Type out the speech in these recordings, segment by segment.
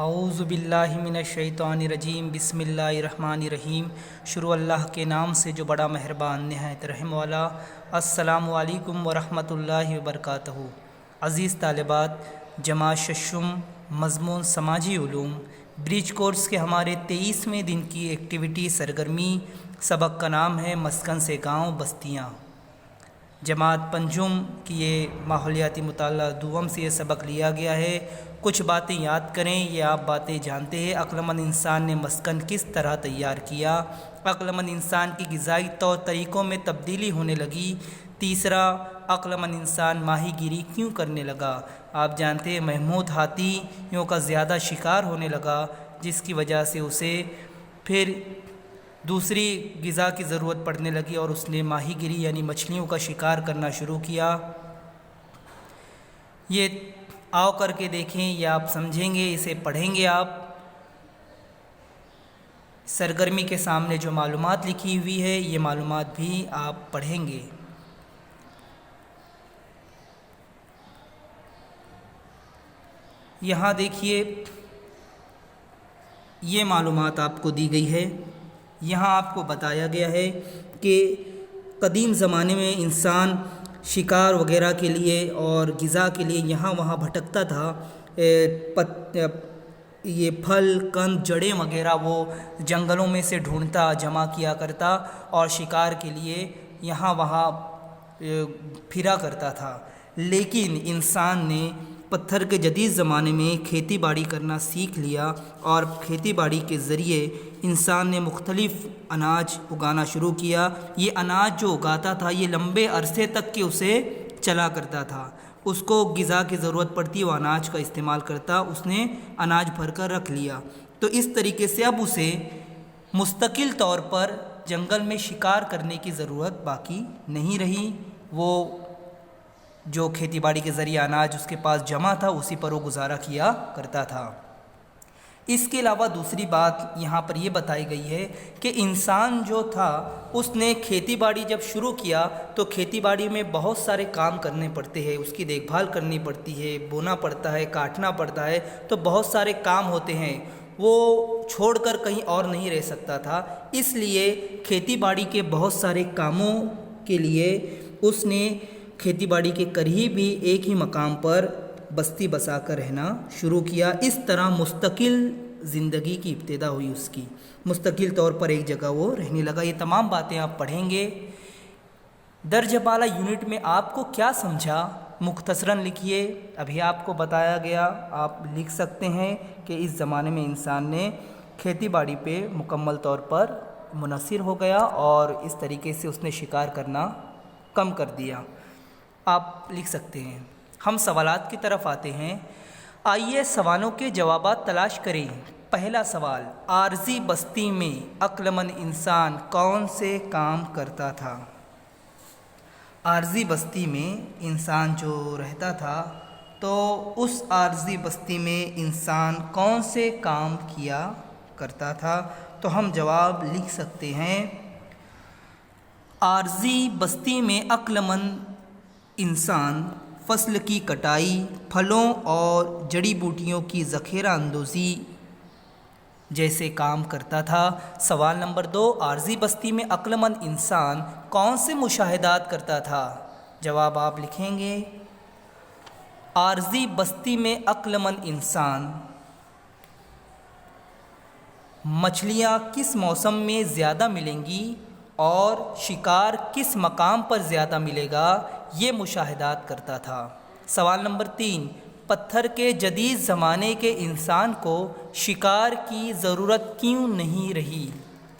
اعوذ باللہ من الشیطان الرجیم بسم اللہ الرحمن الرحیم۔ شروع اللہ کے نام سے جو بڑا مہربان نہایت رحم والا۔ السلام علیکم ورحمۃ اللہ وبرکاتہ۔ عزیز طالبات، جماعت ششم مضمون سماجی علوم برج کورس کے ہمارے 23ویں دن کی ایکٹیویٹی سرگرمی سبق کا نام ہے مسکن سے گاؤں بستیاں۔ جماعت پنجم کی یہ ماحولیاتی مطالعہ دوم سے یہ سبق لیا گیا ہے۔ کچھ باتیں یاد کریں، یہ آپ باتیں جانتے ہیں۔ عقلمند انسان نے مسکن کس طرح تیار کیا؟ عقلمند انسان کی غذائی طور طریقوں میں تبدیلی ہونے لگی۔ تیسرا، عقلمند انسان ماہی گیری کیوں کرنے لگا؟ آپ جانتے ہیں محمود ہاتھیوں کا زیادہ شکار ہونے لگا، جس کی وجہ سے اسے پھر دوسری غذا کی ضرورت پڑنے لگی اور اس نے ماہی گیری یعنی مچھلیوں کا شکار کرنا شروع کیا۔ یہ آؤ کر کے دیکھیں، یہ آپ سمجھیں گے، اسے پڑھیں گے آپ۔ سرگرمی کے سامنے جو معلومات لکھی ہوئی ہے یہ معلومات بھی آپ پڑھیں گے۔ یہاں دیکھیے، یہ معلومات آپ کو دی گئی ہے۔ یہاں آپ کو بتایا گیا ہے کہ قدیم زمانے میں انسان شکار وغیرہ کے لیے اور غذا کے لیے یہاں وہاں بھٹکتا تھا۔ یہ پھل، قند، جڑیں وغیرہ وہ جنگلوں میں سے ڈھونڈتا، جمع کیا کرتا اور شکار کے لیے یہاں وہاں پھرا کرتا تھا۔ لیکن انسان نے پتھر کے جدید زمانے میں کھیتی باڑی کرنا سیکھ لیا اور کھیتی باڑی کے ذریعے انسان نے مختلف اناج اگانا شروع کیا۔ یہ اناج جو اگاتا تھا یہ لمبے عرصے تک کے اسے چلا کرتا تھا۔ اس کو غذا کی ضرورت پڑتی، وہ اناج کا استعمال کرتا، اس نے اناج بھر کر رکھ لیا۔ تو اس طریقے سے اب اسے مستقل طور پر جنگل میں شکار کرنے کی ضرورت باقی نہیں رہی۔ وہ جو کھیتی باڑی کے ذریعے اناج اس کے پاس جمع تھا اسی پر وہ گزارا کیا کرتا تھا۔ اس کے علاوہ دوسری بات یہاں پر یہ بتائی گئی ہے کہ انسان جو تھا اس نے کھیتی باڑی جب شروع کیا تو کھیتی باڑی میں بہت سارے کام کرنے پڑتے ہیں، اس کی دیکھ بھال کرنی پڑتی ہے، بونا پڑتا ہے، کاٹنا پڑتا ہے، تو بہت سارے کام ہوتے ہیں، وہ چھوڑ کر کہیں اور نہیں رہ سکتا تھا۔ اس لیے کھیتی باڑی کے بہت سارے کاموں کے لیے اس نے کھیتی باڑی کے قریب ہی ایک ہی مقام پر بستی بسا کر رہنا شروع کیا۔ اس طرح مستقل زندگی کی ابتدا ہوئی اس کی، مستقل طور پر ایک جگہ وہ رہنے لگا۔ یہ تمام باتیں آپ پڑھیں گے۔ درجہ بالا یونٹ میں آپ کو کیا سمجھا مختصراً لکھیے۔ ابھی آپ کو بتایا گیا، آپ لکھ سکتے ہیں کہ اس زمانے میں انسان نے کھیتی باڑی پہ مکمل طور پر منحصر ہو گیا اور اس طریقے سے اس نے شکار کرنا کم کر دیا۔ آپ لکھ سکتے ہیں۔ ہم سوالات کی طرف آتے ہیں۔ آئیے سوالوں کے جوابات تلاش کریں۔ پہلا سوال، عارضی بستی میں عقلمند انسان کون سے کام کرتا تھا؟ عارضی بستی میں انسان جو رہتا تھا تو اس عارضی بستی میں انسان کون سے کام کیا کرتا تھا؟ تو ہم جواب لکھ سکتے ہیں، عارضی بستی میں عقلمند انسان فصل کی کٹائی، پھلوں اور جڑی بوٹیوں کی ذخیرہ اندوزی جیسے کام کرتا تھا۔ سوال نمبر 2، عارضی بستی میں عقلمند انسان کون سے مشاہدات کرتا تھا؟ جواب آپ لکھیں گے، عارضی بستی میں عقلمند انسان مچھلیاں کس موسم میں زیادہ ملیں گی اور شکار کس مقام پر زیادہ ملے گا، یہ مشاہدات کرتا تھا۔ سوال نمبر 3، پتھر کے جدید زمانے کے انسان کو شکار کی ضرورت کیوں نہیں رہی؟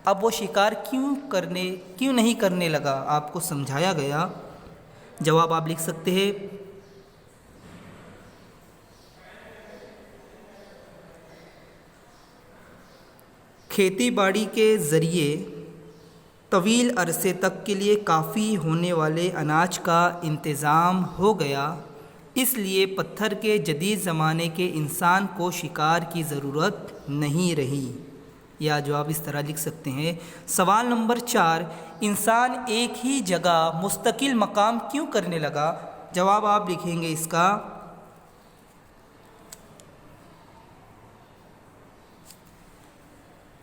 اب وہ شکار کیوں نہیں کرنے لگا، آپ کو سمجھایا گیا۔ جواب آپ لکھ سکتے ہیں، کھیتی باڑی کے ذریعے طویل عرصے تک کے لیے کافی ہونے والے اناج کا انتظام ہو گیا، اس لیے پتھر کے جدید زمانے کے انسان کو شکار کی ضرورت نہیں رہی۔ یا جواب اس طرح لکھ سکتے ہیں۔ سوال نمبر 4، انسان ایک ہی جگہ مستقل مقام کیوں کرنے لگا؟ جواب آپ لکھیں گے اس کا،